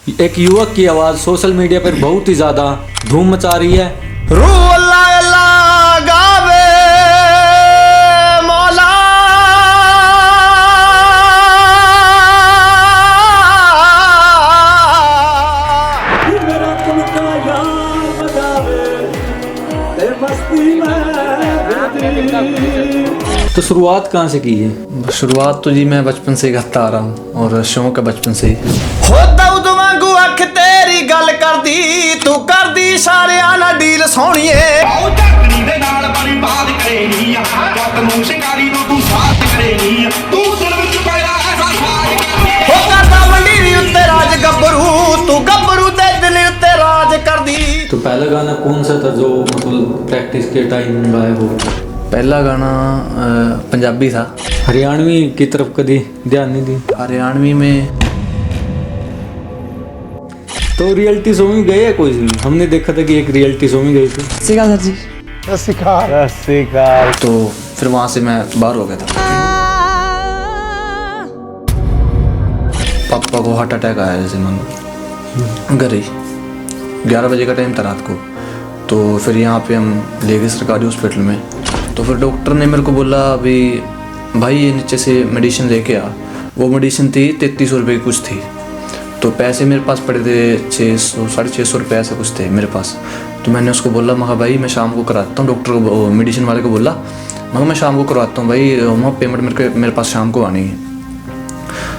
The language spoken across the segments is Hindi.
एक युवक की आवाज सोशल मीडिया पर बहुत ही ज्यादा धूम मचा रही है। रू अल्लाह अल्लाह गावे मौला मेरा तुम का यार बजावे ते मस्ती में। तो शुरुआत कहाँ से की है? शुरुआत तो जी मैं बचपन से ही गाता आ रहा हूँ और शौक है बचपन से ही। हो दाऊद वांगू अख तेरी गल करदी तू करदी सारियां ना डील सोहणीए ਆਓ ਝੱਕਣੀ ਦੇ ਨਾਲ ਬੜੀ ਬਾਤ ਕਰੇਨੀ ਆ ਜੱਟ ਨੂੰ ਸ਼ਿੰਗਾਰੀ ਨੂੰ ਤੂੰ ਸਾਥ ਕਰੇਨੀ ਆ ਤੂੰ ਦਿਲ ਵਿੱਚ ਪੈਦਾ ਐਸਾ ਸਾਜ ਕਰਦੀ ਹੋ ਕਰਦਾ ਮੰਡੀਰੀ ਉੱਤੇ ਰਾਜ ਗੱਭਰੂ ਤੂੰ ਗੱਭਰੂ ਤੇ ਦਿਲ ਉੱਤੇ ਰਾਜ ਕਰਦੀ। तो पहला गाना कौन सा था जो मतलब प्रैक्टिस के टाइम गाया हो? पहला गाना पंजाबी था। हरियाणवी की तरफ कभी ध्यान नहीं दी? हरियाणवी में तो रियलिटी शो में गए या कोई भी? हमने देखा था कि एक रियलिटी शो में गए थे। सीखा सर जी। रसिकार तो फिर वहाँ से मैं बाहर हो गया था। पापा को हार्ट अटैक आया जैसे मानो घर ही 11 बजे का टाइम था रात को। तो फिर यहाँ पे हम ले गए सरकारी हॉस्पिटल में। तो फिर डॉक्टर ने मेरे को बोला अभी भाई ये नीचे से मेडिसिन लेके आ। वो मेडिसिन थी 3300 रुपये की कुछ थी। तो पैसे मेरे पास पड़े थे 600 650 रुपये ऐसे कुछ थे मेरे पास। तो मैंने उसको बोला मगर भाई मैं शाम को कराता हूँ। डॉक्टर को मेडिसिन वाले को बोला मगर मैं शाम को करवाता हूँ भाई वहाँ पेमेंट मेरे पास शाम को आनी है।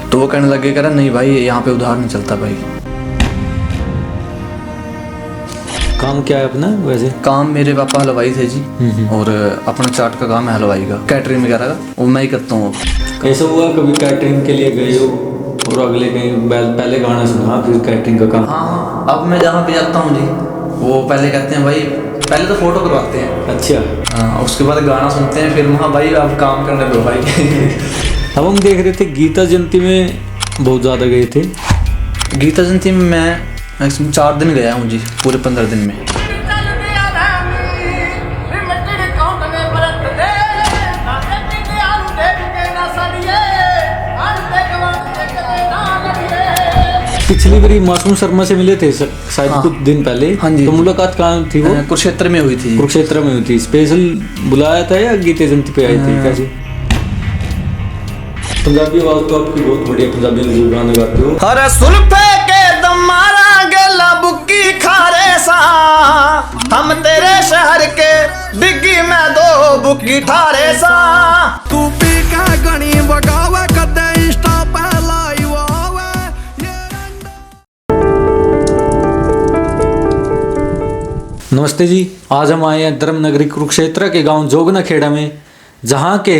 तो वो कहने लगे कह रहा नहीं भाई यहाँ पे उधार नहीं चलता भाई। काम क्या है अपना वैसे? काम मेरे पापा हलवाई थे जी और अपना चाट का काम है हलवाई का कैटरिंग वगैरह का वो मैं ही करता हूँ। ऐसा हुआ कभी कैटरिंग के लिए गए हो और अगले कहीं पहले गाना सुना फिर कैटरिंग का काम? हाँ अब मैं जहाँ पे जाता हूँ जी वो पहले कहते हैं भाई पहले तो फोटो करवाते हैं। अच्छा। हाँ उसके बाद गाना सुनते हैं फिर वहाँ भाई आप काम करने दो भाई। अब हम देख रहे थे गीता जयंती में बहुत ज़्यादा गए थे। गीता जयंती में मैं मैक्सिमम 4 दिन गया हूँ जी पूरे 15 दिन में। पिछली बारी मासूम शर्मा से मिले थे शायद हाँ। कुछ दिन पहले। हाँ जी। तो मुलाकात कहाँ थी वो? कुरुक्षेत्र में हुई थी। कुरुक्षेत्र में हुई थी। स्पेशल बुलाया था या गीता जयंती पे आए थे कैसे? पंजाबी आवाज तो आपकी बहुत बढ़िया, पंजाबी में गाने गाते हो। हर सुल्फे के दम मारांगे लबुक्की खारे सा हम तेरे शहर के डिग्गी में 2 बुक्की ठारे सा ਤੂੰ ਪੀ ਕੇ ਗਣੀ ਵਗਾਵੇ ਕਦੇ ਇੰਸਟਾ ਪੈ ਲਾਈਵ ਆਵੇ नमस्ते जी, आज हम आए हैं धर्मनगरी कुरुक्षेत्र के गांव जोगनाखेड़ा में, जहां के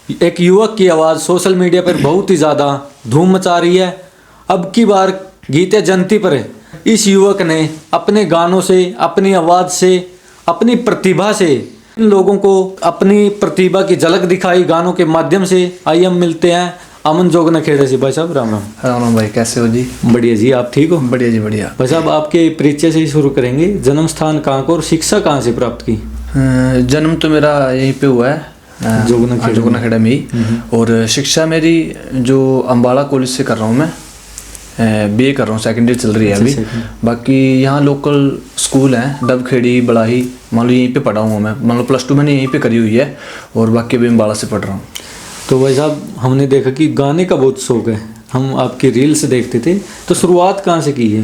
एक युवक की आवाज़ सोशल मीडिया पर बहुत ही ज़्यादा धूम मचा रही है। अब की बार गीता जयंती पर इस युवक ने अपने गानों से, अपनी आवाज़ से, अपनी प्रतिभा से इन लोगों को अपनी प्रतिभा की झलक दिखाई गानों के माध्यम से। आइए हम मिलते हैं अमन जोगनाखेड़ा से। भाई साहब राम राम। राम राम भाई कैसे हो जी? बढ़िया जी, आप ठीक हो? बढ़िया जी बढ़िया। भाई साहब आपके परिचय से ही शुरू करेंगे। जन्म स्थान कहाँ को और शिक्षा कहाँ से प्राप्त की? जन्म तो मेरा यहीं पे हुआ है जोगनाखेड़ा में ही। और शिक्षा मेरी जो अम्बाला कॉलेज से कर रहा हूँ मैं बीए कर रहा हूँ, सेकेंड ईयर चल रही है अभी। बाकी यहाँ लोकल स्कूल हैं डबखेड़ी बड़ाही, मान लो यहीं पे पढ़ा हूँ मैं। मान लो +2 मैंने यहीं पे करी हुई है और बाकी अभी अम्बाला से पढ़ रहा हूँ। तो भाई साहब हमने देखा कि गाने का बहुत शौक है, हम आपकी रील्स देखते थे। तो शुरुआत कहाँ से की है?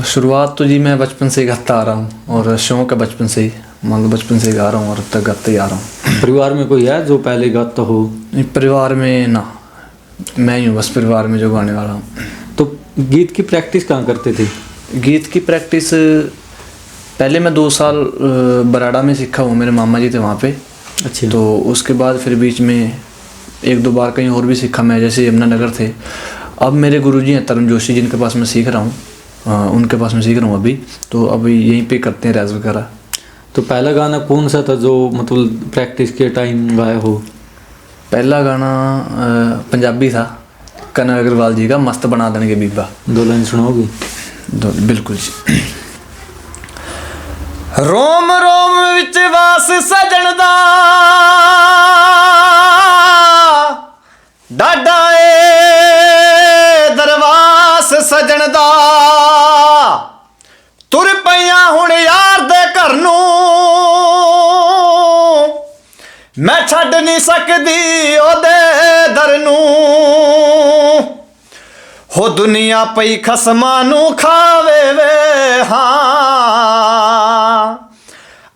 शुरुआत तो जी मैं बचपन से ही गाता आ रहा हूँ और शौक है बचपन से ही। मान लो बचपन से ही गा रहा हूँ और अब तक गाते ही आ रहा हूँ। परिवार में कोई है जो पहले गाता हो? नहीं परिवार में ना, मैं ही हूँ बस परिवार में जो गाने वाला हूँ। तो गीत की प्रैक्टिस कहाँ करते थे? गीत की प्रैक्टिस पहले मैं 2 साल बराड़ा में सीखा हूँ, मेरे मामा जी थे वहाँ पे। अच्छा। तो उसके बाद फिर बीच में 1-2 बार कहीं और भी सीखा मैं, जैसे यमुनानगर थे। अब मेरे गुरुजी हैं तरुण जोशी जिनके पास मैं सीख रहा हूँ, उनके पास मैं सीख रहा हूँ अभी। तो अभी यहीं पे करते हैं रेज वगैरह। तो पहला गाना कौन सा था जो मतलब प्रैक्टिस के टाइम गाया हो? पहला गाना पंजाबी था, कनक अग्रवाल जी का मस्त बना देंगे बीबा। 2 लाइन सुनाओगे? बिल्कुल जी। रोम रोम विच वास सजन दा डाडा ए दरवास सजन दा ਤੁਰ ਪਈਆਂ ਹੁਣ ਯਾਰ ਦੇ ਘਰ ਨੂੰ ਮੈਂ ਛੱਡ ਨਹੀਂ ਸਕਦੀ ਉਹਦੇ ਦਰ ਨੂੰ ਹੋ ਦੁਨੀਆ ਪਈ ਖਸਮਾਂ ਨੂੰ ਖਾਵੇ ਵੇ ਹਾਂ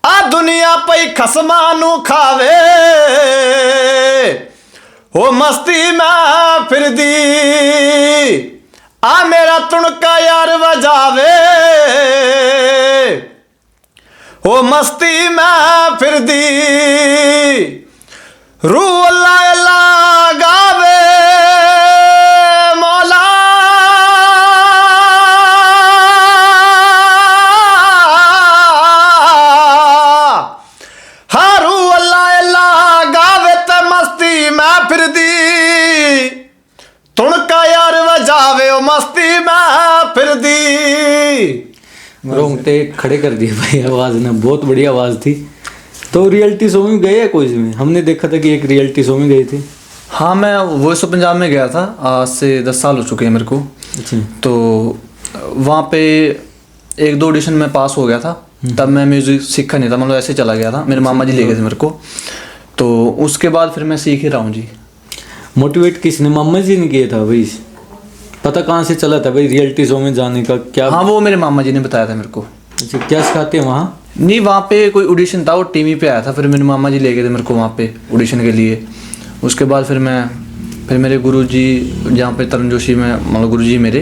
ਆ ਦੁਨੀਆ ਪਈ ਖਸਮਾਂ ਨੂੰ ਖਾਵੇ ਹੋ ਮਸਤੀ ਮੈਂ ਫਿਰਦੀ ਆ ਮੇਰਾ ਤੁਣਕਾ ਯਾਰ ਵਜਾਵੇ ਹੋ ਮਸਤੀ ਮੈਂ ਫਿਰਦੀ ਰੂ ਅੱਲਾ ਅੱਲਾ ਗਾਵੇ ਮੌਲਾ ਹਾਰੂ ਅੱਲਾ ਅੱਲਾ ਗਾਵੇ ਤੇ ਮਸਤੀ ਮੈਂ ਫਿਰਦੀ ਤੁਣਕਾ ਯਾਰ ਵਜਾਵੇ ਉਹ मस्ती में फिर दी रोंगटे खड़े कर दिए भाई, आवाज ने बहुत बढ़िया आवाज थी। तो रियलिटी शो में गए कोई में? हमने देखा था कि एक रियलिटी शो में गए थे। हाँ, मैं वॉइस ऑफ पंजाब में गया था, आज से 10 साल हो चुके हैं मेरे को। अच्छा। तो वहाँ पे 1-2 ऑडिशन में पास हो गया था, तब मैं म्यूज़िक सीखा नहीं था, मतलब ऐसे चला गया था, मेरे मामा जी ले गए थे मेरे को। तो उसके बाद फिर मैं सीख ही रहा हूँ जी। मोटिवेट किसने? मामा जी ने किया था भाई? पता कहाँ से चला था भाई रियलिटी शो में जाने का? क्या? हाँ, वो मेरे मामा जी ने बताया था मेरे को। अच्छा, क्या सिखाते हैं वहाँ? नहीं, वहाँ पे कोई ऑडिशन था, वो टीवी पे आया था, फिर मेरे मामा जी ले गए थे मेरे को वहाँ पे ऑडिशन के लिए। उसके बाद फिर मेरे गुरुजी जहाँ पे तरुण जोशी में, मतलब गुरुजी मेरे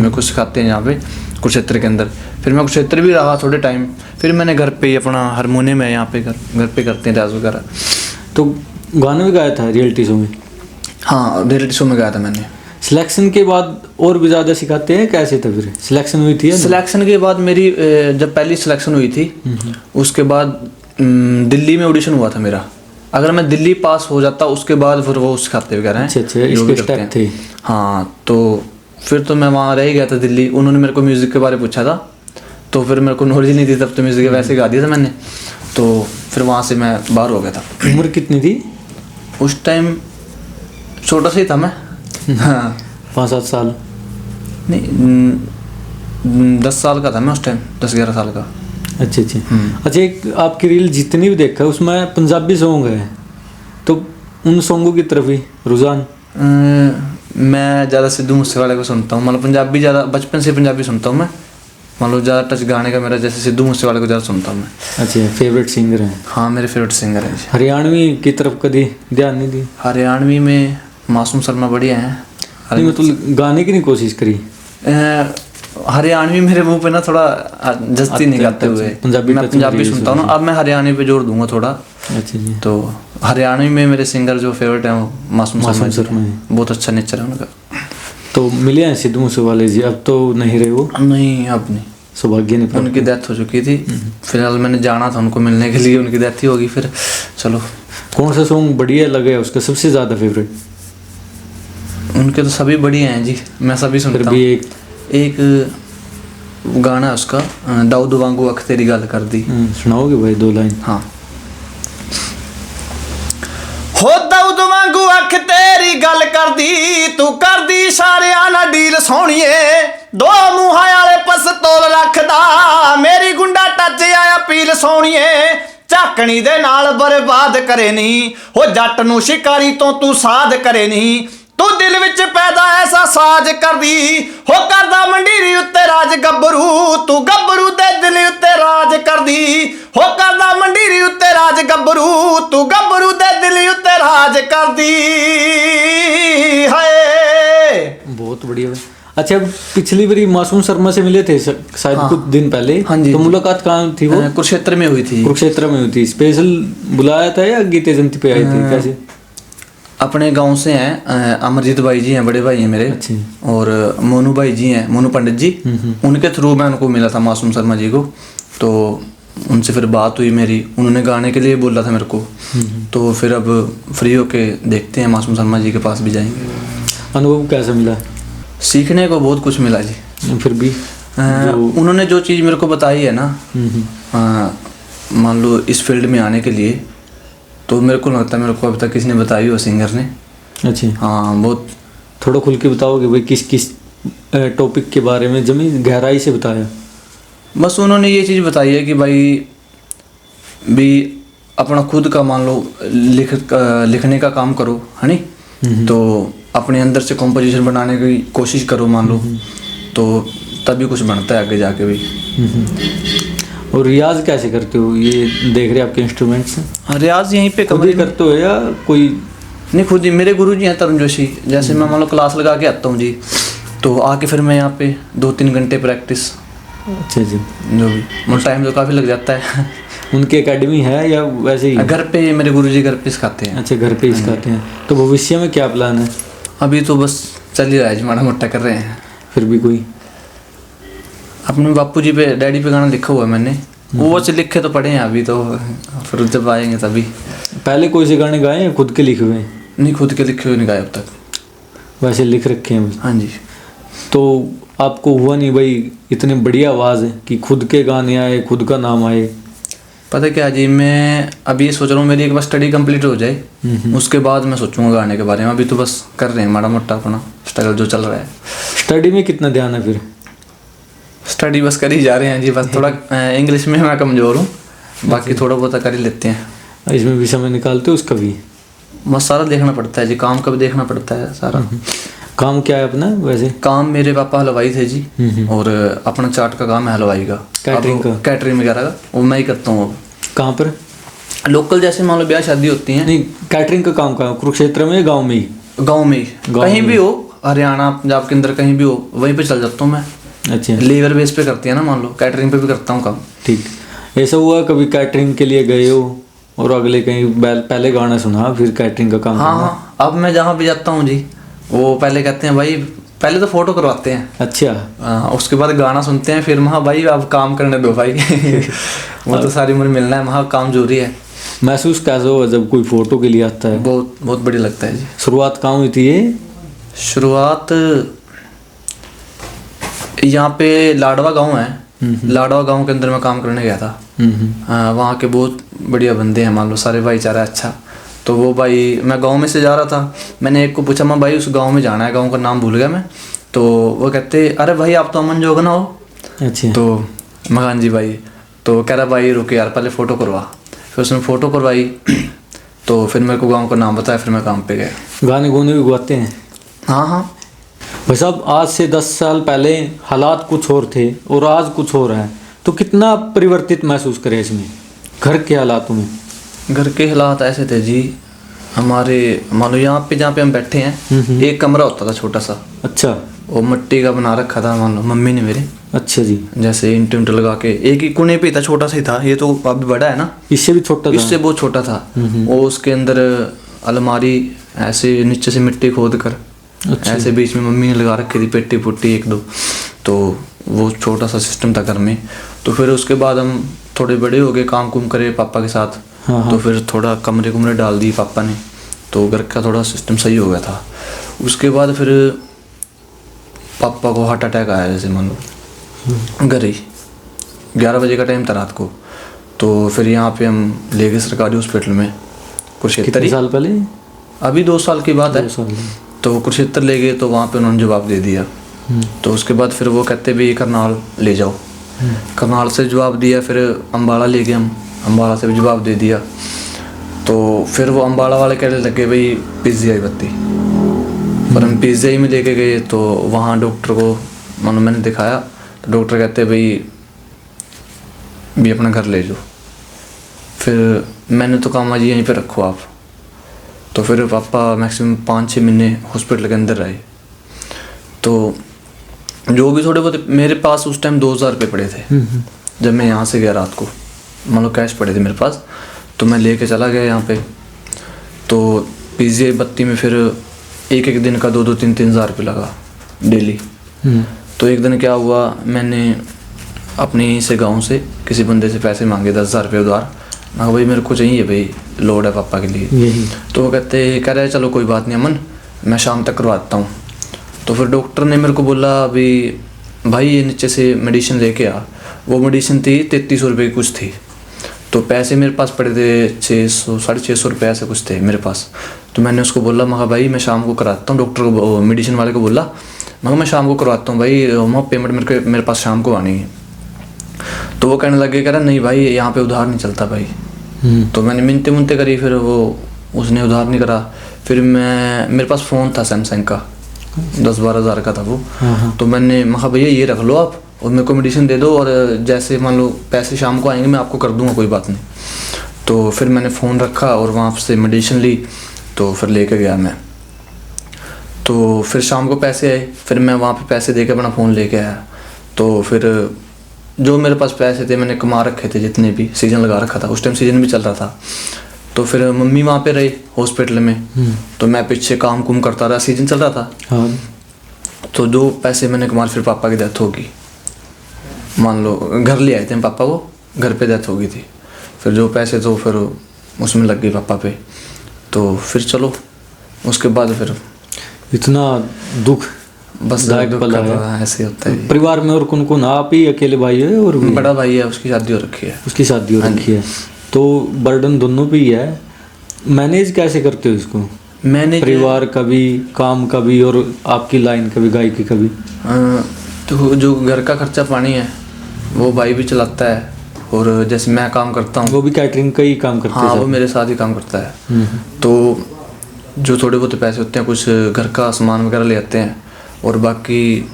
को सिखाते हैं यहाँ पे कुरुक्षेत्र के अंदर। फिर मैं कुरुक्षेत्र भी रहा थोड़े टाइम, फिर मैंने घर पे ही अपना हारमोनियम है यहाँ पे घर पे करते हैं रियाज वगैरह। तो गाना भी गाया था रियलिटी शो में? हाँ, रियलिटी शो में गाया था मैंने। सिलेक्शन के बाद और भी ज़्यादा सिखाते हैं? कैसे था फिर सिलेक्शन हुई थी? सिलेक्शन के बाद मेरी जब पहली सिलेक्शन हुई थी, उसके बाद दिल्ली में ऑडिशन हुआ था मेरा। अगर मैं दिल्ली पास हो जाता उसके बाद फिर वो सिखाते वगैरह हैं। अच्छा, इसके स्टेप थे। हाँ, तो फिर तो मैं वहाँ रह ही गया था दिल्ली। उन्होंने मेरे को म्यूज़िक के बारे में पूछा था, तो फिर मेरे को नॉलेज नहीं थी तब, तो म्यूज़िक वैसे गा दिया था मैंने। तो फिर वहाँ से मैं बाहर हो गया था। उम्र कितनी थी उस टाइम? छोटा सा ही था मैं। हाँ, 5-7 साल नहीं, 10 साल का था मैं उस टाइम, 10-11 साल का। अच्छा। अच्छा, एक आपकी रील जितनी भी देखा है उसमें पंजाबी सॉन्ग है, तो उन सॉन्गों की तरफ ही रुझान? मैं ज़्यादा सिद्धू मूसेवाले को सुनता हूँ, मतलब पंजाबी ज़्यादा, बचपन से पंजाबी सुनता हूँ मैं, मतलब ज़्यादा टच गाने का मेरा जैसे सिद्धू मूसेवाले को ज़्यादा सुनता हूँ मैं। अच्छा, फेवरेट सिंगर हैं? हाँ, मेरे फेवरेट सिंगर हैं। हरियाणवी की तरफ कभी ध्यान नहीं दी? हरियाणवी में मासूम शर्मा बढ़िया हैं। नहीं, मतलब गाने की नहीं कोशिश करी? हरियाणवी मेरे मुंह पे ना थोड़ा जस्ती नहीं गाते हुए, पंजाबी मैं पंजाबी सुनता हूँ ना, अब मैं हरियाणवी पे जोड़ दूंगा थोड़ा। अच्छा जी। तो हरियाणवी में मेरे सिंगर जो फेवरेट हैं वो मासूम शर्मा हैं, बहुत अच्छा नेचर है उनका। तो मिले हैं सिद्धू मूसेवाले जी? अब तो नहीं रहे वो? नहीं, अब नहीं, सौभाग्य नहीं प्राप्त। उनकी डेथ हो चुकी थी। फिलहाल मैंने जाना था उनको मिलने के लिए, उनकी डेथ ही होगी। फिर चलो, कौन सा सॉन्ग बढ़िया लगे उसका सबसे ज़्यादा फेवरेट? उनके तो सभी बढ़िया हैं जी, मैं सभी सुनता हूँ। एक गाना है उसका, दाऊद वांगू अख तेरी गल कर दी। सुनाओगे भाई 2 लाइन? हाँ। हो दाऊद वांगू अख तेरी गल कर दी, तू कर दी सारियां ना डील सोहणीए, 2 मूहां वाले पिस्तौल रखदा, मेरी गुंडा टच आया पील सोहणीए, झाकणी दे नाल बर्बाद करे नहीं, हो जट नूं शिकारी तो तू साध करे नहीं, तू दिल विच पैदा ऐसा साज कर दी, हो करदा मंडीरी उत्ते राज गब्बरू, तू गब्बरू दे दिल उत्ते राज कर दी, हो करदा मंडीरी उत्ते राज गब्बरू, तू गब्बरू दे दिल उत्ते राज कर दी। हाय, बहुत बढ़िया। अच्छा, पिछली बारी मासूम शर्मा से मिले थे शायद? हाँ, कुछ दिन पहले। हाँ जी। तो मुलाकात कहाँ थी वो? कुरुक्षेत्र में हुई थी। कुरुक्षेत्र में हुई थी। स्पेशल बुलाया था या गीते जयंती पे आई थी? कैसे? अपने गांव से हैं, अमरजीत भाई जी हैं, बड़े भाई हैं मेरे। अच्छे। और मोनू भाई जी हैं, मोनू पंडित जी, उनके थ्रू मैं उनको मिला था मासूम शर्मा जी को। तो उनसे फिर बात हुई मेरी, उन्होंने गाने के लिए बोला था मेरे को। तो फिर अब फ्री होके देखते हैं, मासूम शर्मा जी के पास भी जाएंगे। अनुभव कैसा मिला? सीखने को बहुत कुछ मिला जी। फिर भी उन्होंने जो चीज़ मेरे को बताई है ना, मान लो इस फील्ड में आने के लिए, तो मेरे को लगता है मेरे को अभी तक किसी ने बताई हो, सिंगर ने। अच्छा। हाँ, बहुत। थोड़ा खुल के बताओगे भाई किस किस टॉपिक के बारे में जमी गहराई से बताया? बस उन्होंने ये चीज़ बताई है कि भाई भी अपना खुद का मान लो लिखने का काम करो, है नहीं, तो अपने अंदर से कॉम्पोजिशन बनाने की कोशिश करो मान लो, तो तभी कुछ बनता है आगे जाके भी। और रियाज कैसे करते हो? ये देख रहे आपके इंस्ट्रूमेंट्स हैं, रियाज यहीं पे खुद ही करते हो या कोई? नहीं, खुद ही। मेरे गुरु जी हैं तरुण जोशी, जैसे मैं मान लो क्लास लगा के आता हूँ जी, तो आके फिर मैं यहाँ पे 2-3 घंटे प्रैक्टिस, अच्छा जी, जो भी मतलब टाइम तो काफ़ी लग जाता है। उनकी एकेडमी है या वैसे ही? घर पे मेरे गुरु जी घर पे सिखाते हैं। अच्छा, घर पे ही सिखाते हैं। तो भविष्य में क्या प्लान है? अभी तो बस चल ही रहा है जी, माड़ा मोटा कर रहे हैं। फिर भी कोई अपने बापू जी पे, डैडी पे गाना लिखा हुआ है मैंने, वो वैसे लिखे तो पड़े हैं अभी, तो फिर जब आएंगे तभी। पहले कोई से गाने गाए हैं खुद के लिखे हुए? नहीं, खुद के लिखे हुए नहीं गाए अब तक। वैसे लिख रखे हैं? हाँ जी। तो आपको हुआ नहीं भाई इतनी बढ़िया आवाज़ है कि खुद के गाने आए, खुद का नाम आए? पता क्या जी, मैं अभी ये सोच रहा हूँ मेरी एक बार स्टडी कंप्लीट हो जाए, उसके बाद मैं सोचूंगा गाने के बारे में। अभी तो बस कर रहे हैं माड़ा मोटा अपना स्ट्रगल जो चल रहा है। स्टडी में कितना ध्यान है फिर? स्टडी बस कर ही जा रहे हैं जी, बस थोड़ा इंग्लिश में मैं कमज़ोर हूँ, बाकी थोड़ा बहुत कर ही लेते हैं। इसमें भी समय निकालते हो उसका भी? बस सारा देखना पड़ता है जी, काम का भी देखना पड़ता है सारा। काम क्या है अपना वैसे? काम मेरे पापा हलवाई थे जी, और अपना चाट का काम है हलवाई का, कैटरिंग का? कैटरिंग वगैरह का वो मैं ही करता हूँ। कहाँ पर? लोकल, जैसे मान लो ब्याह शादी होती हैं। नहीं, कैटरिंग का काम कहाँ? कुरुक्षेत्र में या गाँव में ही? गाँव में ही, कहीं भी हो, हरियाणा पंजाब के अंदर कहीं भी हो, वहीं पे चल जाता हूँ मैं। अच्छा, लेबर बेस पे करती है ना, मान लो कैटरिंग पे भी करता हूँ काम। ठीक। ऐसा हुआ कभी कैटरिंग के लिए गए हो और अगले कहीं पहले गाना सुना फिर कैटरिंग का काम हाँ करना? हाँ, अब मैं जहाँ भी जाता हूँ जी, वो पहले कहते हैं भाई, पहले तो फोटो करवाते हैं। अच्छा। उसके बाद गाना सुनते हैं, फिर वहाँ भाई अब काम करने दो भाई। वो तो सारी उम्र मिलना है, वहाँ काम जरूरी है। महसूस कैसे हुआ जब कोई फोटो के लिए आता है? बहुत बहुत बढ़िया लगता है जी। शुरुआत कहाँ हुई थी ये? शुरुआत यहाँ पे लाडवा गांव है, लाडवा गांव के अंदर मैं काम करने गया था। वहाँ के बहुत बढ़िया बंदे हैं, मान लो सारे भाईचारा अच्छा। तो वो भाई, मैं गांव में से जा रहा था, मैंने एक को पूछा, मैं भाई उस गांव में जाना है, गांव का नाम भूल गया मैं। तो वो कहते, अरे भाई आप तो अमन जोगना हो। अच्छा। तो मकान जी भाई, तो कह रहा भाई रुक यार पहले फ़ोटो करवा। फिर उसने फ़ोटो करवाई, तो फिर मेरे को गाँव का नाम बताया, फिर मैं काम पे गया। गाने गुने भी गाते हैं? हाँ हाँ भाई साहब, आज से 10 साल पहले हालात कुछ और थे और आज कुछ और है, तो कितना परिवर्तित महसूस करें इसमें घर के हालातों में? घर के हालात ऐसे थे जी, हमारे मान लो यहाँ पे जहाँ पे हम बैठे हैं, एक कमरा होता था छोटा सा। अच्छा। वो मिट्टी का बना रखा था, मान लो मम्मी ने मेरे। अच्छा जी। जैसे ईंट उंट लगा के, एक ही कोने पे ही था, छोटा सा ही था। ये तो अभी बड़ा है ना, इससे भी छोटा था? इससे बहुत छोटा था। वो उसके अंदर अलमारी ऐसे नीचे से मिट्टी खोद कर, अच्छा। ऐसे बीच में मम्मी ने लगा रखी थी पेटी पुट्टी 1-2। तो वो छोटा सा सिस्टम था घर में। तो फिर उसके बाद हम थोड़े बड़े हो गए, काम कुम करे पापा के साथ। हाँ। तो फिर थोड़ा कमरे कुमरे डाल दिए पापा ने, तो घर का थोड़ा सिस्टम सही हो गया था। उसके बाद फिर पापा को हार्ट अटैक आया, जैसे मान लो घर ही 11 बजे का टाइम था रात को। तो फिर यहाँ पे हम ले गए सरकारी हॉस्पिटल में, कुरुक्षेत्र। कितने साल पहले? अभी 2 साल की बात है। 2 साल। तो कुरुक्षेत्र ले गए, तो वहाँ पे उन्होंने जवाब दे दिया। तो उसके बाद फिर वो कहते भी करनाल ले जाओ। करनाल से जवाब दिया, फिर अम्बाला ले गए हम, अम्बाला से भी जवाब दे दिया। तो फिर वो अम्बाला वाले कहने लगे भाई PGI बत्ती, पर हम PGI में लेके गए। तो वहाँ डॉक्टर को मानो मैंने दिखाया, तो डॉक्टर कहते भाई भी अपना घर ले जाओ। फिर मैंने तो कहा जी यहीं पे रखो आप। तो फिर पापा मैक्सिमम 5-6 महीने हॉस्पिटल के अंदर रहे। तो जो भी थोड़े बहुत मेरे पास उस टाइम 2000 रुपये पड़े थे, जब मैं यहाँ से गया रात को, मान लो कैश पड़े थे मेरे पास। तो मैं लेके चला गया यहाँ पे। तो PGI बत्ती में फिर एक दिन का 2-2, 3-3 हज़ार रुपये लगा डेली। तो एक दिन क्या हुआ, मैंने अपने यहीं से गाँव से किसी बंदे से पैसे मांगे 10,000 रुपये उधार। मैं कहा भाई मेरे को चाहिए भाई, लोड है पापा के लिए। तो वो कह रहे चलो कोई बात नहीं अमन, मैं शाम तक करवाता हूँ। तो फिर डॉक्टर ने मेरे को बोला अभी भाई ये नीचे से मेडिसिन लेके आ। वो मेडिसिन थी 3300 रुपये की कुछ थी। तो पैसे मेरे पास पड़े थे 600 650 रुपये ऐसे कुछ थे मेरे पास। तो मैंने उसको बोला, मैं कहा भाई मैं शाम को कराता हूँ, डॉक्टर को मेडिसिन वाले को बोला, मैं कहा मैं शाम को करवाता हूँ भाई, वहाँ पेमेंट मेरे पास शाम को आनी है। तो वो कहने लगे, कह रहा नहीं भाई यहाँ पे उधार नहीं चलता भाई। तो मैंने मिनते मुनते करी, फिर वो उसने उधार नहीं करा। फिर मेरे पास फ़ोन था सैमसंग का, 10-12 हज़ार का था वो। तो मैंने कहा भैया ये रख लो आप और मेरे को मेडिसिन दे दो, और जैसे मान लो पैसे शाम को आएंगे मैं आपको कर दूंगा, कोई बात नहीं। तो फिर मैंने फ़ोन रखा और वहाँ से मेडिसिन ली, तो फिर लेके गया मैं। तो फिर शाम को पैसे आए, फिर मैं वहाँ पे पैसे दे के अपना फ़ोन लेके आया। तो फिर जो मेरे पास पैसे थे मैंने कमा रखे थे, जितने भी सीज़न लगा रखा था, उस टाइम सीज़न भी चल रहा था। तो फिर मम्मी वहाँ पे रही हॉस्पिटल में, तो मैं पीछे काम कुम करता रहा, सीज़न चल रहा था। हाँ। तो जो पैसे मैंने कमा, फिर पापा की डेथ होगी, मान लो घर ले आए थे पापा को, घर पे डेथ हो गई थी। फिर जो पैसे तो फिर उसमें लग गई पापा पे। तो फिर चलो उसके बाद फिर इतना दुख बस दायक दुख पला का है। ऐसे होता है। परिवार में और कौन कौन? आप ही अकेले भाई है और भी? बड़ा भाई है, उसकी शादी हो रखी है। उसकी शादी हो रखी है, तो बर्डन दोनों पे ही है। मैनेज कैसे करते हो इसको? मैंने परिवार का भी, काम का भी, और आपकी लाइन का भी, गायकी का भी? तो जो घर का खर्चा पानी है वो भाई भी चलाता है, और जैसे मैं काम करता हूँ वो भी कैटरिंग का ही काम करते हाँ, हैं? वो मेरे साथ ही काम करता है। तो जो थोड़े बहुत पैसे होते हैं, कुछ घर का सामान वगैरह ले आते हैं, और बाकी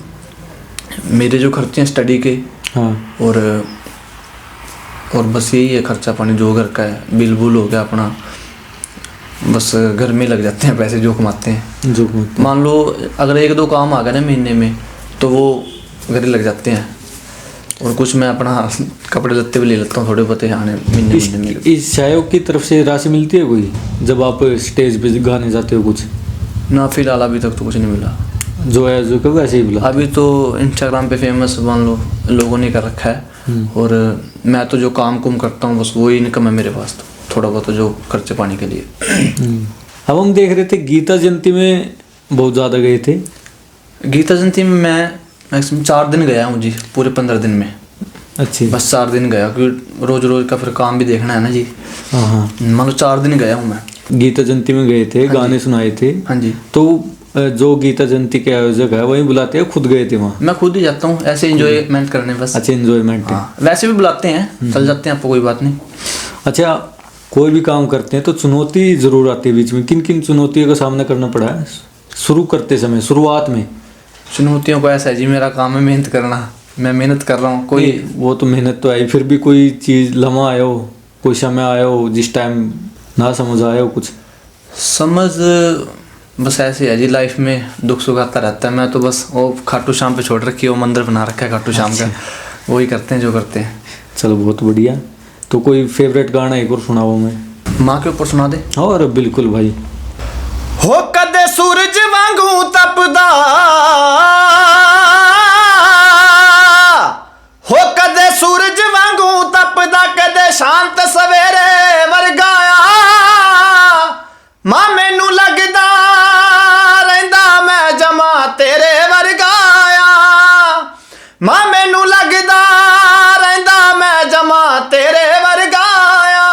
मेरे जो खर्चे हैं स्टडी के, हाँ। और बस यही है खर्चा पानी जो घर का है। बिल बुल हो गया अपना, बस घर में लग जाते हैं पैसे जो कमाते हैं। जो मान लो अगर 1-2 काम आ गए ना महीने में, तो वो घर ही लग जाते हैं। और कुछ मैं अपना कपड़े लत्ते भी ले लेता हूँ थोड़े बहुत आने महीने में। इस सहयोग की तरफ से राशि मिलती है कोई जब आप स्टेज पे गाने जाते हो? कुछ ना, फिलहाल अभी तक तो कुछ नहीं मिला। जो है जो कब वैसे ही मिला? अभी तो इंस्टाग्राम पे फेमस मान लो लोगों ने कर रखा है, और मैं तो जो काम कुम करता हूँ बस वही इनकम है मेरे पास, तो थोड़ा बहुत जो खर्चे पानी के लिए। अब हम देख रहे थे गीता जयंती में बहुत ज़्यादा गए थे। गीता जयंती में मैं मैक्सिमम 4 दिन गया हूँ जी, पूरे 15 दिन में। अच्छी। बस 4 दिन गया, क्योंकि रोज रोज का फिर काम भी देखना है ना जी। हाँ हाँ। मान लो 4 दिन गया हूँ मैं। गीता जयंती में गए थे, गाने सुनाए थे। हाँ जी। तो जो गीता जयंती के आयोजक है वही बुलाते हैं, खुद गए थे वहाँ? मैं खुद ही जाता हूँ ऐसे एंजॉयमेंट करने बस। अच्छा, एंजॉयमेंट। हाँ, वैसे भी बुलाते हैं, चल जाते हैं, आपको कोई बात नहीं। अच्छा, कोई भी काम करते हैं तो चुनौती जरूर आती है बीच में। किन किन चुनौतियों का सामना करना पड़ा है शुरू करते समय, शुरुआत में? चुनौतियों को ऐसा है जी, मेरा काम है मेहनत करना, मैं मेहनत कर रहा हूँ। कोई वो तो मेहनत तो आई, फिर भी कोई चीज़ लम्हा आया हो, कोई समय आया हो जिस टाइम ना समझ आया हो कुछ? समझ बस ऐसे है जी, लाइफ में दुख सुख आता रहता है। मैं तो बस वो खाटू श्याम पे छोड़ रखी है, वो मंदिर बना रखा है खाटू श्याम का, वही करते हैं जो करते हैं। चलो बहुत बढ़िया। तो कोई फेवरेट गाना एक और सुनाओ मैं। माँ के ऊपर सुना दे। और बिल्कुल भाई। हो कदे सूरज वांगू तपदा, हो कदे सूरज वांगू तपदा, कदे शांत सवेरे वरगाया। मां मैनू लगदा रहिंदा मैं जमा तेरे वरगाया। मां मैनू लगदा रहिंदा मैं जमा तेरे वरगाया।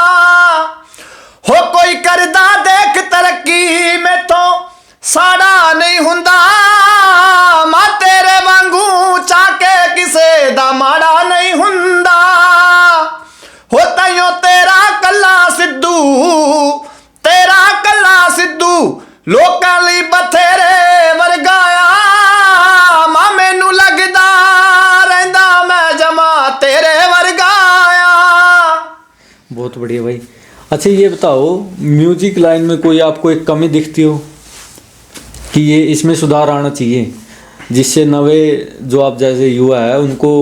हो कोई करदा देख तरक्की मैथों साड़ा नहीं हुंदा। मां तेरे वांगू चाके किसे दा माड़ा नहीं हुंदा। हो ताइयों तेरा कल्ला सिद्धू, तेरा कल्ला सिद्धू लोकां लई बथेरे वरगाया। मां मैनू लगदा रहिंदा मैं जमा तेरे वरगाया। बहुत बढ़िया भाई। अच्छा ये बताओ, म्यूजिक लाइन में कोई आपको एक कमी दिखती हो कि ये इसमें सुधार आना चाहिए, जिससे नवे जो आप जैसे युवा है उनको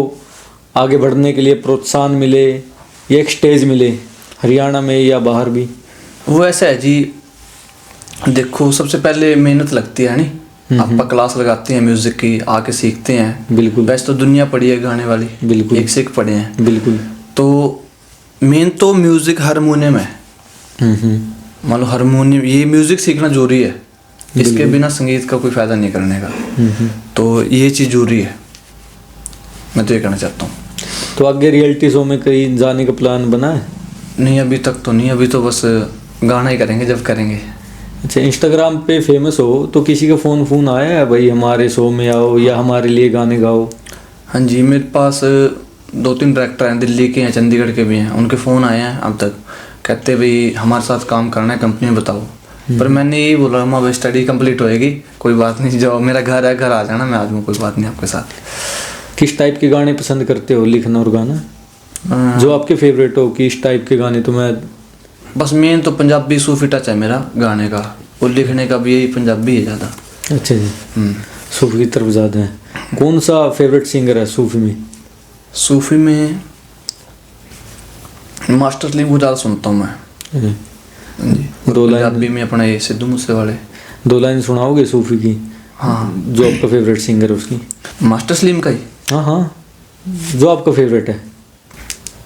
आगे बढ़ने के लिए प्रोत्साहन मिले, ये एक स्टेज मिले हरियाणा में या बाहर भी? वो ऐसा है जी, देखो सबसे पहले मेहनत लगती है नहीं, आप क्लास लगाते हैं म्यूजिक की, आके सीखते हैं। बिल्कुल। वैसे तो दुनिया पड़ी है गाने वाली, बिल्कुल, एक से एक पढ़े हैं। बिल्कुल। तो मेन तो म्यूजिक हारमोनियम है। मान लो हारमोनियम, ये म्यूजिक सीखना जरूरी है, इसके बिना संगीत का कोई फायदा नहीं करने का। तो ये चीज़ जरूरी है, मैं तो ये कहना चाहता हूँ। तो आगे रियलिटी शो में कहीं जाने का प्लान बना है? नहीं अभी तक तो नहीं, अभी तो बस गाना ही करेंगे जब करेंगे। अच्छा, इंस्टाग्राम पे फेमस हो तो किसी का फोन आया है भाई हमारे शो में आओ या हमारे लिए गाने गाओ? हाँ जी, मेरे पास 2-3 डायरेक्टर हैं, दिल्ली के हैं, चंडीगढ़ के भी हैं, उनके फ़ोन आए हैं अब तक, कहते भाई हमारे साथ काम करना है, कंपनी में बताओ। पर मैंने यही बोला हम अब स्टडी कंप्लीट होएगी, कोई बात नहीं, जो मेरा घर है घर आ जाना, मैं आ जाऊँ, कोई बात नहीं आपके साथ। किस टाइप के गाने पसंद करते हो लिखना और गाना, जो आपके फेवरेट हो कि इस टाइप के गाने? तो मैं बस मेन तो पंजाबी सूफी टच है मेरा गाने का, और लिखने का भी यही पंजाबी है ज़्यादा। अच्छा जी, सूफी की तरफ ज़्यादा है। कौन सा फेवरेट सिंगर है सूफी में? सूफी में मास्टर सलीम को ज़्यादा सुनता हूँ मैं। हम्म। जी, दो लाइन- पंजाबी में अपना ये सिद्धू मूसेवाले। 2 लाइन सुनाओगे सूफी की? हाँ, जो आपका फेवरेट सिंगर है उसकी। मास्टर सलीम का ही। हाँ हाँ, जो आपका फेवरेट है।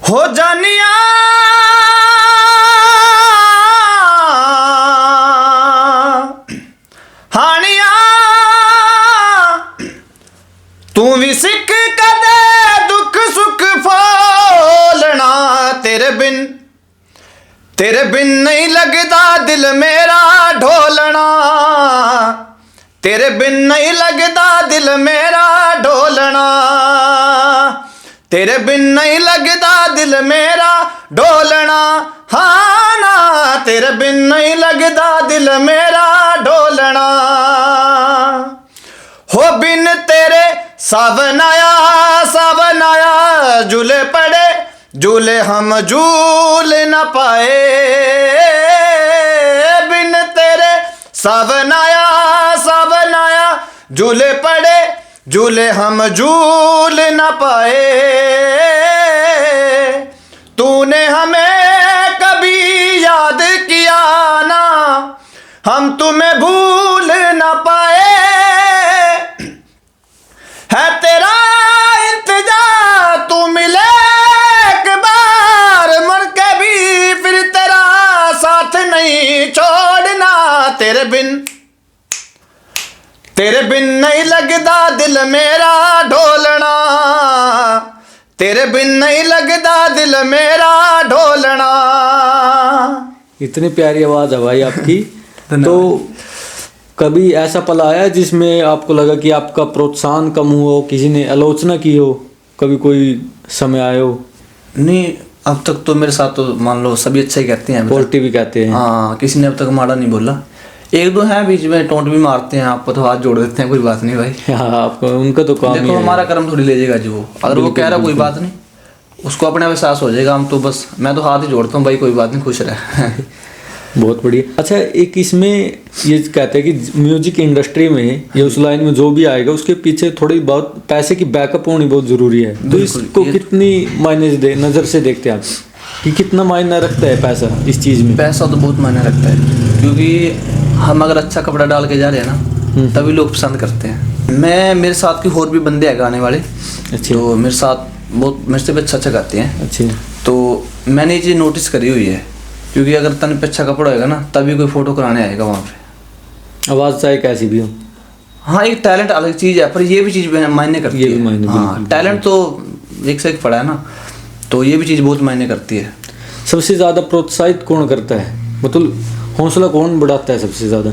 हो जानिया हानिया तू भी सिख कदे दुख सुख फोलना, तेरे बिन नहीं लगदा दिल मेरा ढोलना, तेरे बिन नहीं लगदा दिल मेरा ढोलना, तेरे बिन नहीं लगदा दिल मेरा ढोलना, हाँ ना तेरे बिन नहीं लगदा दिल मेरा ढोलना। हो बिन तेरे सावन आया झूले पड़े झूले हम झूल न पाए, बिन तेरे सावन आया झूले पड़े झूले हम झूल न पाए, तूने हमें कभी याद किया ना, हम तुम्हें भूल न पाए, है तेरा इंतजार तू मिले एक बार, मर के भी फिर तेरा साथ नहीं छोड़ना, तेरे बिन नहीं लगदा दिल मेरा ढोलना, तेरे बिन नहीं लगदा दिल मेरा ढोलना। इतनी प्यारी आवाज़ है भाई आपकी। तो कभी ऐसा पल आया जिसमें आपको लगा कि आपका प्रोत्साहन कम हुआ, किसी ने आलोचना की हो, कभी कोई समय आया हो? नहीं, अब तक तो मेरे साथ तो मान लो सभी अच्छा ही कहते हैं अभी तक। पॉजिटिव भी कहते हैं। हाँ, किसी ने अब तक माड़ा नहीं बोला। 1-2 हैं बीच में टोंट भी मारते हैं, आपको तो हाथ जोड़ देते हैं, कोई बात नहीं भाई। हाँ, आपको उनका तो काम ही देखो है। हमारा कर्म थोड़ी ले जाएगा जी, वो अगर वो कह रहा कोई बात नहीं, उसको अपने एहसास हो जाएगा। हम तो बस, मैं तो हाथ ही जोड़ता हूँ भाई, कोई बात नहीं, खुश रहे। बहुत बढ़िया। अच्छा, एक इसमें ये कहते हैं कि म्यूजिक इंडस्ट्री में या उस लाइन में जो भी आएगा उसके पीछे थोड़ी बहुत पैसे की बैकअप होनी बहुत जरूरी है। तो इसको कितनी मायने नज़र से देखते हैं आप कि कितना मायना रखता है पैसा इस चीज़ में? पैसा तो बहुत मायने रखता है, क्योंकि हम अगर अच्छा कपड़ा डाल के जा रहे हैं ना तभी लोग पसंद करते हैं। मेरे साथ के और भी बंदे हैं गाने वाले, अच्छा। तो मेरे साथ बहुत मेरे से भी अच्छा गाते हैं। अच्छा। तो मैंने ये चीज़ नोटिस करी हुई है, क्योंकि अगर तन पे अच्छा कपड़ा होगा ना तभी कोई फोटो कराने आएगा वहाँ पे, आवाज़ चाहे कैसी भी हो। हाँ, एक टैलेंट अलग चीज़ है, पर ये भी चीज़ मायने करती ये है। भी मायने, हाँ, बिल्कुल, टैलेंट तो एक से एक पड़ा है ना, तो ये भी चीज़ बहुत मायने करती है। सबसे ज़्यादा प्रोत्साहित कौन करता है, मतलब हौसला कौन बढ़ाता है सबसे ज़्यादा?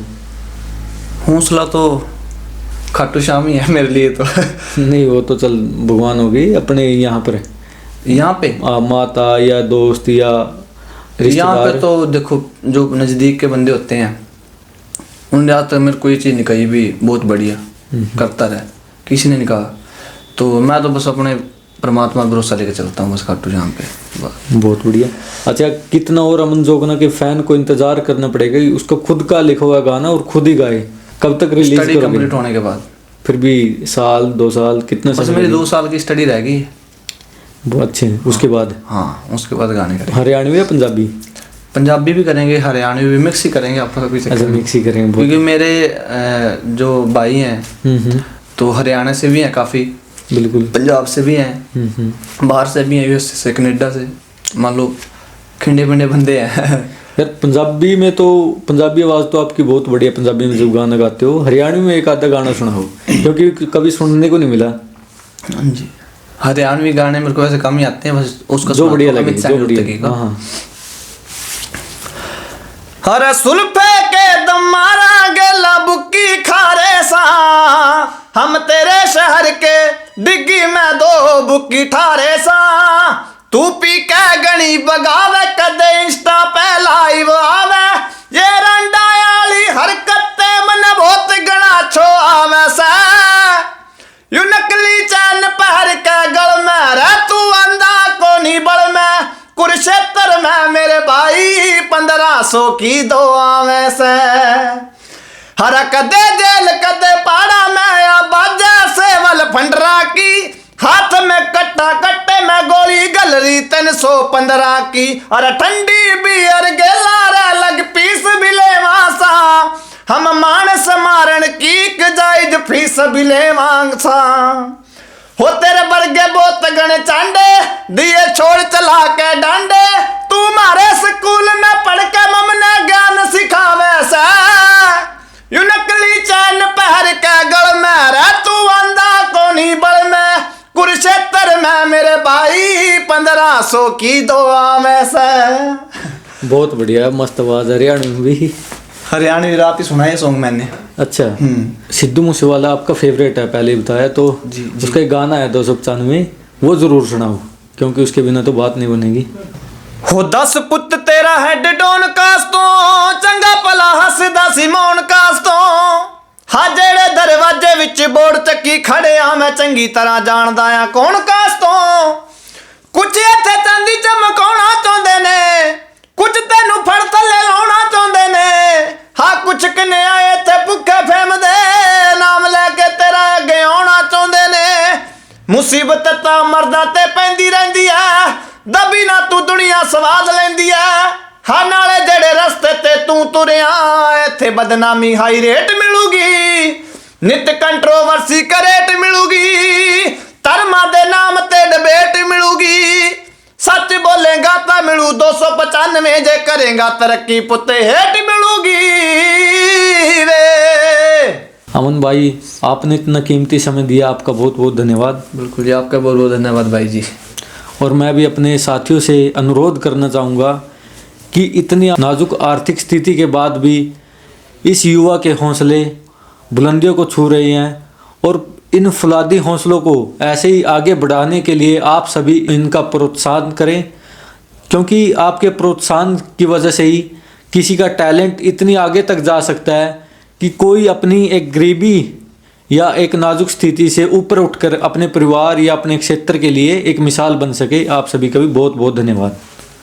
हौसला तो खाटू श्याम ही है मेरे लिए तो। नहीं, वो तो चल भगवान हो गई, अपने यहाँ पर यहाँ पे माता या दोस्त या यहाँ रिश्तेदार? पे तो देखो, जो नज़दीक के बंदे होते हैं उन्होंने आज तक मेरे को ये चीज़ नहीं कही भी बहुत बढ़िया करता रहे, किसी ने नहीं कहा। तो मैं तो बस अपने परमात्मा भरोसा लेके चलता हूँ बस, खाटू श्याम पे। बहुत बढ़िया। अच्छा, कितना और अमन जोगना के फैन को इंतजार करना पड़ेगा कि उसका खुद का लिखा हुआ गाना और खुद ही गाए? कब तक रिलीज स्टडी करोगे? कंप्लीट होने के बाद। फिर भी साल 2 साल कितना बस समय मेरी लगेगा? 2 साल की स्टडी रह गई। बहुत अच्छे हैं। उसके बाद हाँ, उसके बाद गाने करेंगे। हरियाणवी या पंजाबी? पंजाबी भी करेंगे, हरियाणवी भी, मिक्स ही करेंगे आपका कभी अच्छा, मिक्स ही करेंगे। क्योंकि मेरे जो भाई हैं तो हरियाणा से भी हैं काफ़ी, बिल्कुल। पंजाब से भी हैं, बाहर से भी हैं, यूएस से, कनाडा से, मान लो खिंडे पिंडे बंदे हैं। यार पंजाबी में तो, पंजाबी आवाज़ तो आपकी बहुत बढ़िया, पंजाबी में जब गाना गाते हो। हरियाणवी में एक आधा गाना सुनाओ, क्योंकि कभी सुनने को नहीं मिला। हाँ जी, हरियाणवी गाने मेरे को वैसे कम ही आते हैं, बस उसका जो बढ़िया सुनाता हूँ, लगे, अमित जो सैनी बढ़िया। उर्तकी का। हाँ हाँ। हर सुल्फे के दम मारांगे बुक्की खारे सा, हम तेरे शहर के डिग्गी में 2 बुक्की ठारे सा। तू पी के गणी बगावे कदे इंस्टा पे लाइव आवे, ये रंडा वाली हरकते मन बहुत गणा छो आवे से। यू नकली चैन पहर के गल में रह तू अंधा कोनी बल में, कुरुक्षेत्र में मेरे भाई 1500 की 2 आवे से। हर कदे जेल कदे पाड़ा में या बाजा सेवल फंडरा की, हाथ में कट्टा कट्टे में गोली गलरी 315 की। अरे ठंडी बियर गेला रे लग पीस बिले वासा, हम मानस मारण की जायज फीस बिले मांगसा। हो तेरे बरगे बोत गण चांडे दिए छोड़ चला के डांडे, तू मारे स्कूल में पढ़ के ममने ज्ञान सिखावे से। यू नकली चैन पहर के गल में रह तू अंधा कोनी बल में, कुरुक्षेत्र में मेरे भाई 1500 की 2 आवे से। बहुत बढ़िया, मस्त आवाज, हरियाणवी में भी। हरियाणवी रात ही सुना ये सॉन्ग मैंने। अच्छा, सिद्धू मूसेवाला आपका फेवरेट है, पहले ही बताया, तो उसका एक गाना है 295, वो जरूर सुनाओ, क्योंकि उसके बिना तो बात नहीं बनेगी। हो 10 पुत तेरा हेड डोन कास्तो, चंगा भला हसदा सी मौन कास्तो। हा जेड़े दरवाजे विच बोर्ड चक्की खड़े आ, मैं चंगी तरह जानदा आ कौन कास्तो। कुछ इत्थे चांदी चमकाउणा चाहुंदे ने, कुछ तेनू फड़ थल्ले लाउणा चाहुंदे ने। हा कुछ कन्या इत्थे भुखे फेम दे, नाम लैके तेरा अगे आउणा चाहुंदे ने। मुसीबत तां मर्दां ते पैंदी रहिंदी ऐ, दबी ना तू दुनिया स्वाद लैंदी ऐ। हा नाले जेड़े रस्ते ते तू तुरिया, इत्थे बदनामी हाई रेट मिलूगी, नित कंट्रोवर्सी करेट मिलूगी, धर्मा दे नाम ते डिबेट मिलूगी। सच बोलेगा तो मिलू 295, जे करेगा तरक्की पुते हेट मिलूगी रे। अमन भाई, आपने इतना कीमती समय दिया, आपका बहुत बहुत धन्यवाद। बिल्कुल जी, आपका बहुत बहुत धन्यवाद भाई जी। और मैं भी अपने साथियों से अनुरोध करना चाहूँगा कि इतनी नाजुक आर्थिक स्थिति के बाद भी इस युवा के हौसले बुलंदियों को छू रहे हैं, और इन फौलादी हौसलों को ऐसे ही आगे बढ़ाने के लिए आप सभी इनका प्रोत्साहन करें, क्योंकि आपके प्रोत्साहन की वजह से ही किसी का टैलेंट इतनी आगे तक जा सकता है कि कोई अपनी एक गरीबी या एक नाजुक स्थिति से ऊपर उठकर अपने परिवार या अपने क्षेत्र के लिए एक मिसाल बन सके। आप सभी का भी बहुत बहुत धन्यवाद।